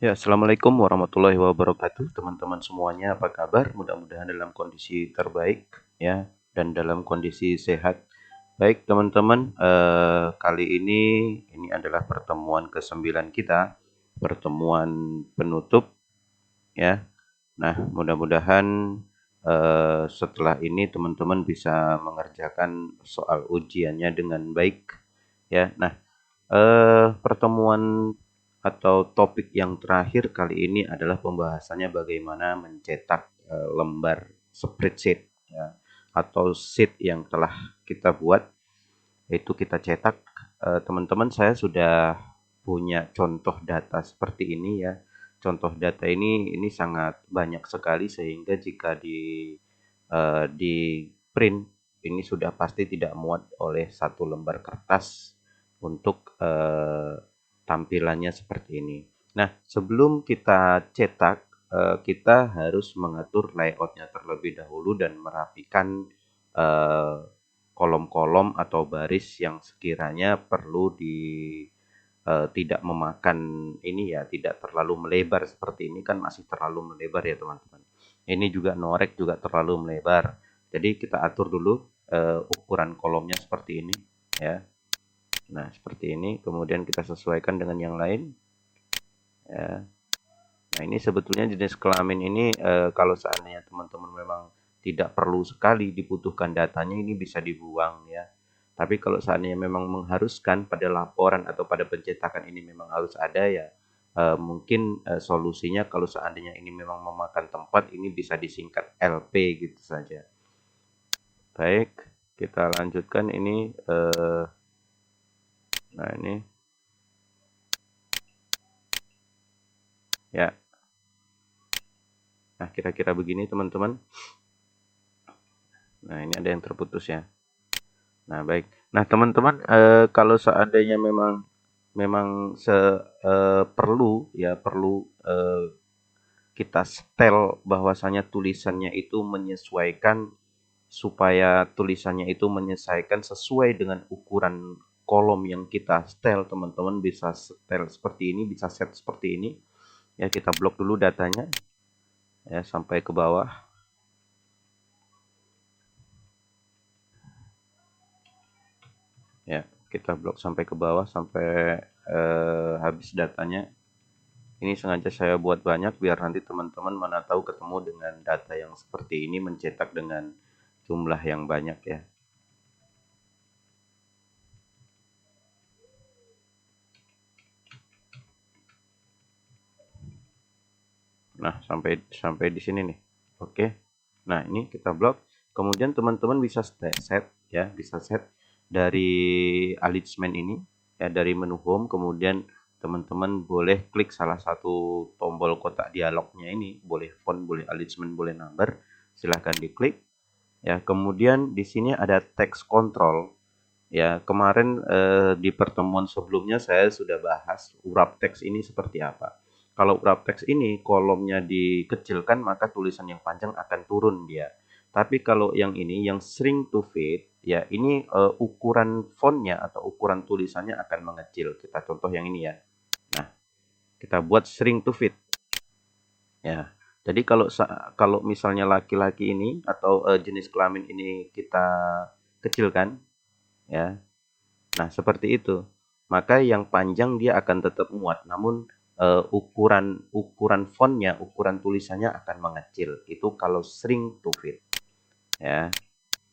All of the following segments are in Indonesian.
Ya, assalamualaikum warahmatullahi wabarakatuh, teman-teman semuanya. Apa kabar? Mudah-mudahan dalam kondisi terbaik, ya, dan dalam kondisi sehat. Baik, teman-teman. Kali ini adalah pertemuan ke-9 kita, pertemuan penutup, ya. Nah, mudah-mudahan setelah ini teman-teman bisa mengerjakan soal ujiannya dengan baik, ya. Nah, pertemuan atau topik yang terakhir kali ini adalah pembahasannya bagaimana mencetak lembar spreadsheet, ya, atau sheet yang telah kita buat, itu kita cetak. Teman-teman, saya sudah punya contoh data seperti ini, ya. Contoh data ini sangat banyak sekali sehingga jika di print ini sudah pasti tidak muat oleh satu lembar kertas untuk tampilannya seperti ini. Nah, sebelum kita cetak, kita harus mengatur layoutnya terlebih dahulu dan merapikan kolom-kolom atau baris yang sekiranya perlu tidak memakan ini, ya, tidak terlalu melebar seperti ini kan masih terlalu melebar ya teman-teman. Ini juga norek juga terlalu melebar. Jadi kita atur dulu ukuran kolomnya seperti ini, ya. Nah, seperti ini. Kemudian kita sesuaikan dengan yang lain, ya. Nah, ini sebetulnya jenis kelamin ini kalau seandainya teman-teman memang tidak perlu sekali dibutuhkan datanya, ini bisa dibuang, ya. Tapi kalau seandainya memang mengharuskan pada laporan atau pada pencetakan ini memang harus ada, ya, mungkin solusinya kalau seandainya ini memang memakan tempat, ini bisa disingkat LP gitu saja. Baik, kita lanjutkan ini. Nah, ini, ya. Nah, kira-kira begini teman-teman. Nah, ini ada yang terputus, ya. Nah, baik. Nah, teman-teman, kalau seandainya memang perlu, ya, perlu kita setel bahwasanya tulisannya itu menyesuaikan, supaya tulisannya itu menyesuaikan sesuai dengan ukuran kolom yang kita setel. Teman-teman bisa setel seperti ini, bisa set seperti ini. Ya, kita blok dulu datanya, ya, sampai ke bawah. Ya, kita blok sampai ke bawah sampai habis datanya. Ini sengaja saya buat banyak biar nanti teman-teman mana tahu ketemu dengan data yang seperti ini mencetak dengan jumlah yang banyak, ya. Nah, sampai di sini nih. Oke. Nah, ini kita blok. Kemudian teman-teman bisa set, ya, bisa set dari alignment ini, ya, dari menu home. Kemudian teman-teman boleh klik salah satu tombol kotak dialognya ini, boleh font, boleh alignment, boleh number. Silahkan diklik. Ya, kemudian di sini ada text control. Ya, kemarin di pertemuan sebelumnya saya sudah bahas urap teks ini seperti apa. Kalau urap teks ini kolomnya dikecilkan, maka tulisan yang panjang akan turun dia. Tapi kalau yang ini, yang shrink to fit, ya, ini ukuran fontnya atau ukuran tulisannya akan mengecil. Kita contoh yang ini, ya. Nah, kita buat shrink to fit. Ya, jadi kalau misalnya laki-laki ini atau jenis kelamin ini kita kecilkan, ya. Nah, seperti itu. Maka yang panjang dia akan tetap muat, namun ukuran fontnya, ukuran tulisannya akan mengecil. Itu kalau shrink to fit, ya.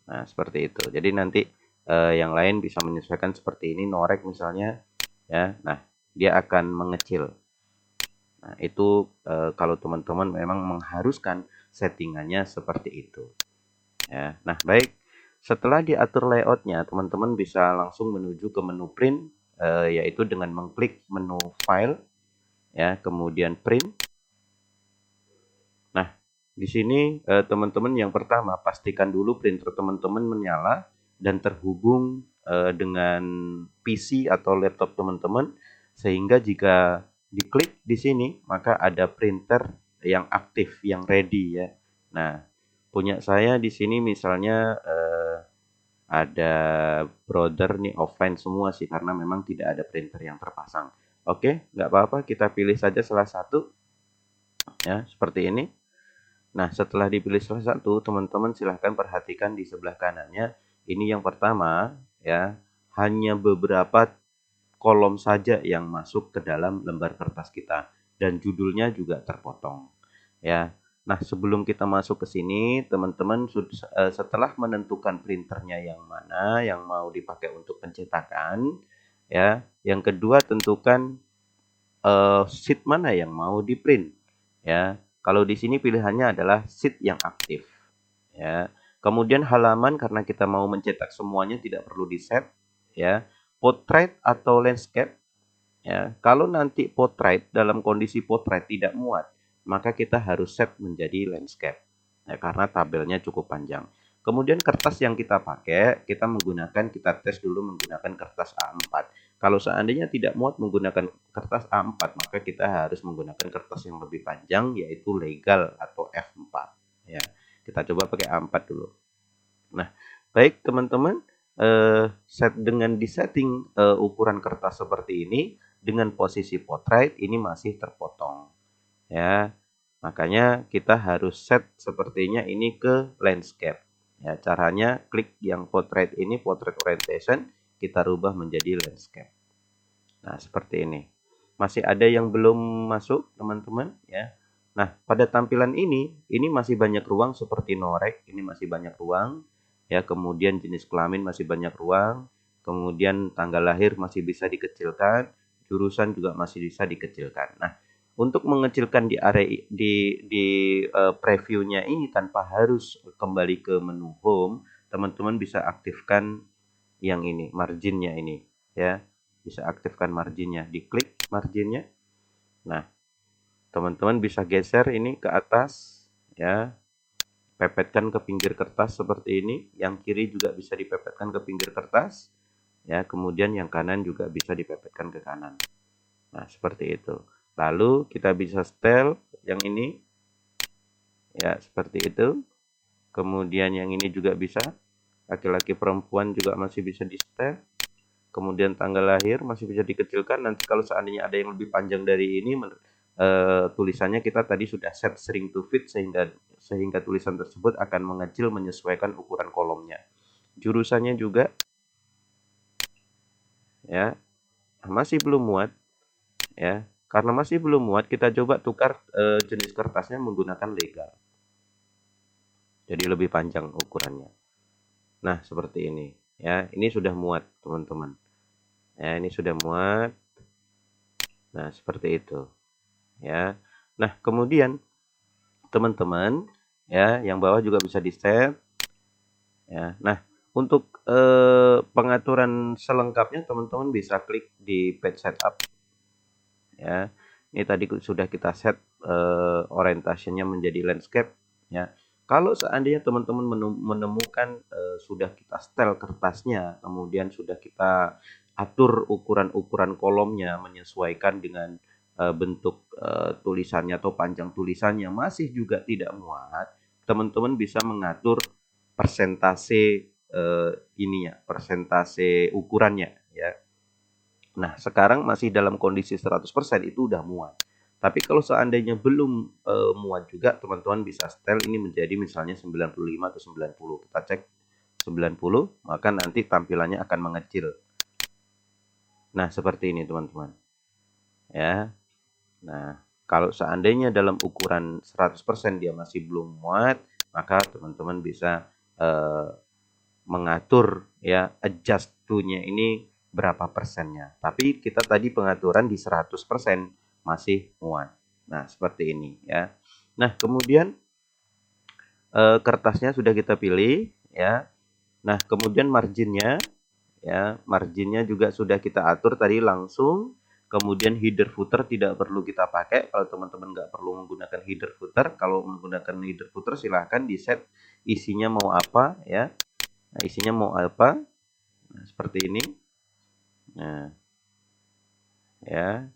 Nah, seperti itu. Jadi nanti yang lain bisa menyesuaikan seperti ini, norek misalnya, ya. Nah, dia akan mengecil. Nah, itu kalau teman-teman memang mengharuskan settingannya seperti itu, ya. Nah, baik. Setelah diatur layoutnya, teman-teman bisa langsung menuju ke menu print, yaitu dengan mengklik menu file, ya, kemudian print. Nah, di sini teman-teman yang pertama pastikan dulu printer teman-teman menyala dan terhubung dengan PC atau laptop teman-teman, sehingga jika diklik di sini maka ada printer yang aktif, yang ready, ya. Nah, punya saya di sini misalnya ada browser nih offline semua sih, karena memang tidak ada printer yang terpasang. Oke, nggak apa-apa, kita pilih saja salah satu ya, seperti ini. Nah, setelah dipilih salah satu, teman-teman silahkan perhatikan di sebelah kanannya. Ini yang pertama ya, hanya beberapa kolom saja yang masuk ke dalam lembar kertas kita dan judulnya juga terpotong ya. Nah, sebelum kita masuk ke sini, teman-teman setelah menentukan printernya yang mana yang mau dipakai untuk pencetakan ya. Yang kedua, tentukan sheet mana yang mau di print ya. Kalau di sini pilihannya adalah sheet yang aktif ya. Kemudian halaman, karena kita mau mencetak semuanya tidak perlu di set ya. Portrait atau landscape ya. Kalau nanti portrait dalam kondisi portrait tidak muat, maka kita harus set menjadi landscape ya, karena tabelnya cukup panjang. Kemudian kertas yang kita pakai, kita tes dulu menggunakan kertas A4. Kalau seandainya tidak muat menggunakan kertas A4, maka kita harus menggunakan kertas yang lebih panjang, yaitu legal atau F4 ya. Kita coba pakai A4 dulu. Nah, baik teman-teman, dengan disetting ukuran kertas seperti ini dengan posisi portrait, ini masih terpotong ya. Makanya kita harus set sepertinya ini ke landscape ya. Caranya klik yang portrait ini, portrait orientation, kita rubah menjadi landscape. Nah, seperti ini. Masih ada yang belum masuk teman-teman ya. Nah, pada tampilan ini masih banyak ruang seperti norek, ini masih banyak ruang ya. Kemudian jenis kelamin masih banyak ruang, kemudian tanggal lahir masih bisa dikecilkan, jurusan juga masih bisa dikecilkan. Nah, untuk mengecilkan di area previewnya ini tanpa harus kembali ke menu home, teman-teman bisa aktifkan yang ini, marginnya ini ya. Bisa aktifkan marginnya, diklik marginnya. Nah, teman-teman bisa geser ini ke atas ya, pepetkan ke pinggir kertas seperti ini. Yang kiri juga bisa dipepetkan ke pinggir kertas ya, kemudian yang kanan juga bisa dipepetkan ke kanan. Nah, seperti itu. Lalu kita bisa setel yang ini ya, seperti itu. Kemudian yang ini juga bisa, laki-laki perempuan juga masih bisa di setel. Kemudian tanggal lahir masih bisa dikecilkan. Nanti kalau seandainya ada yang lebih panjang dari ini, tulisannya kita tadi sudah set shrink to fit, sehingga tulisan tersebut akan mengecil menyesuaikan ukuran kolomnya. Jurusannya juga ya, masih belum muat ya. Karena masih belum muat, kita coba tukar jenis kertasnya menggunakan legal. Jadi lebih panjang ukurannya. Nah, seperti ini ya. Ini sudah muat, teman-teman. Ya, ini sudah muat. Nah, seperti itu ya. Nah, kemudian teman-teman ya, yang bawah juga bisa di set ya. Nah, untuk pengaturan selengkapnya teman-teman bisa klik di page setup ya. Ini tadi sudah kita set orientasinya menjadi landscape ya. Kalau seandainya teman-teman menemukan sudah kita setel kertasnya, kemudian sudah kita atur ukuran-ukuran kolomnya menyesuaikan dengan bentuk tulisannya atau panjang tulisannya, masih juga tidak muat, teman-teman bisa mengatur persentase persentase ukurannya ya. Nah, sekarang masih dalam kondisi 100%, itu udah muat. Tapi kalau seandainya belum muat juga, teman-teman bisa setel ini menjadi misalnya 95 atau 90. Kita cek 90, maka nanti tampilannya akan mengecil. Nah, seperti ini teman-teman. Ya. Nah, kalau seandainya dalam ukuran 100% dia masih belum muat, maka teman-teman bisa mengatur ya, adjust to-nya ini berapa persennya. Tapi kita tadi pengaturan di 100% masih muat. Nah, seperti ini ya. Nah, kemudian kertasnya sudah kita pilih ya. Nah, kemudian marginnya ya, marginnya juga sudah kita atur tadi langsung. Kemudian header footer tidak perlu kita pakai. Kalau teman-teman nggak perlu menggunakan header footer, kalau menggunakan header footer silahkan di set isinya mau apa ya. Nah, isinya mau apa? Nah, seperti ini. Nah, ya.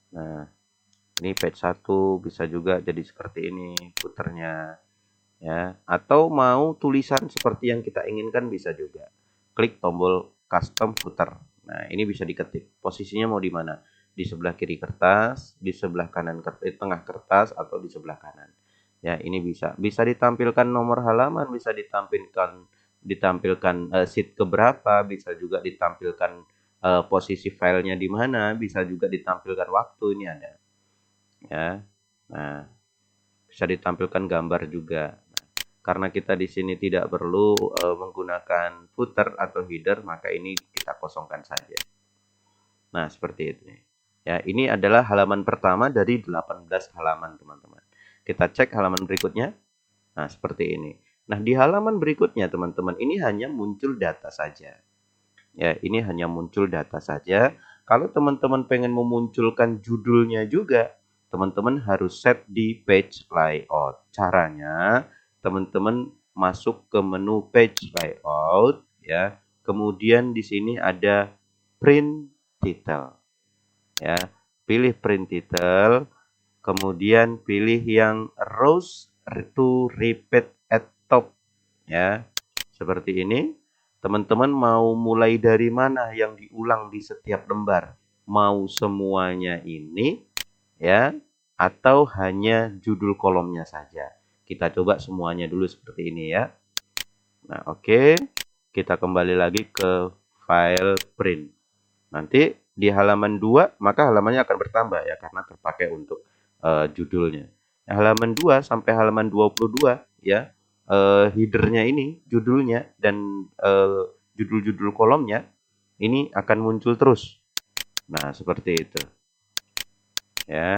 Nah, ini page 1 bisa juga jadi seperti ini footernya ya. Atau mau tulisan seperti yang kita inginkan bisa juga. Klik tombol custom footer. Nah, ini bisa diketik. Posisinya mau di mana? Di sebelah kiri kertas, di sebelah kanan kertas, tengah kertas, atau di sebelah kanan. Ya, ini bisa ditampilkan nomor halaman, bisa ditampilkan sheet keberapa, bisa juga ditampilkan posisi filenya di mana, bisa juga ditampilkan waktu, ini ada. Ya. Nah, bisa ditampilkan gambar juga. Karena kita di sini tidak perlu menggunakan footer atau header, maka ini kita kosongkan saja. Nah, seperti itu. Ya, ini adalah halaman pertama dari 18 halaman, teman-teman. Kita cek halaman berikutnya. Nah, seperti ini. Nah, di halaman berikutnya, teman-teman, ini hanya muncul data saja. Ya, ini hanya muncul data saja. Kalau teman-teman pengen memunculkan judulnya juga, teman-teman harus set di page layout. Caranya, teman-teman masuk ke menu page layout, ya. Kemudian di sini ada print title. Ya, pilih print title, kemudian pilih yang rows to repeat at top. Ya, seperti ini. Teman-teman mau mulai dari mana yang diulang di setiap lembar? Mau semuanya ini, ya, atau hanya judul kolomnya saja? Kita coba semuanya dulu seperti ini ya. Nah, oke. Kita kembali lagi ke file print. Nanti di halaman 2, maka halamannya akan bertambah ya, karena terpakai untuk judulnya. Nah, halaman 2 sampai halaman 22 ya, headernya ini, judulnya, dan judul-judul kolomnya, ini akan muncul terus. Nah, seperti itu. Ya.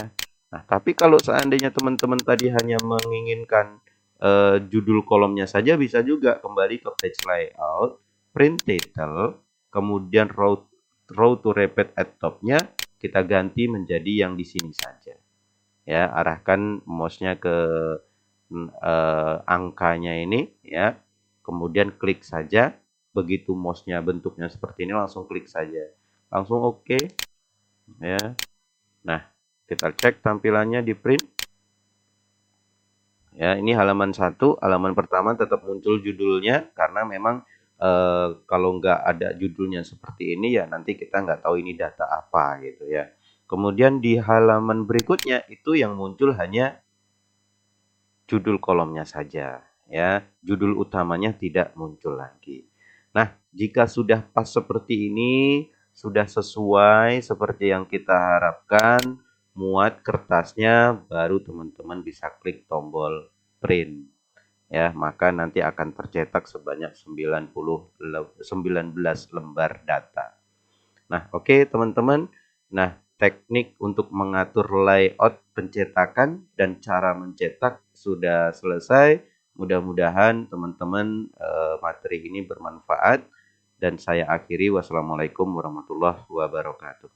Nah, tapi kalau seandainya teman-teman tadi hanya menginginkan judul kolomnya saja, bisa juga kembali ke page layout, print title, kemudian row to repeat at top-nya kita ganti menjadi yang di sini saja. Ya, arahkan mouse-nya ke angkanya ini ya. Kemudian klik saja. Begitu mouse-nya bentuknya seperti ini, langsung klik saja. Langsung oke. Ya. Nah, kita cek tampilannya di print. Ya, ini halaman 1, halaman pertama tetap muncul judulnya karena memang kalau nggak ada judulnya seperti ini ya nanti kita nggak tahu ini data apa gitu ya. Kemudian di halaman berikutnya itu yang muncul hanya judul kolomnya saja ya. Judul utamanya tidak muncul lagi. Nah, jika sudah pas seperti ini, sudah sesuai seperti yang kita harapkan, muat kertasnya, baru teman-teman bisa klik tombol print. Ya, maka nanti akan tercetak sebanyak 19 lembar data. Nah, oke teman-teman. Nah, teknik untuk mengatur layout pencetakan dan cara mencetak sudah selesai. Mudah-mudahan teman-teman materi ini bermanfaat dan saya akhiri. Wassalamualaikum warahmatullahi wabarakatuh.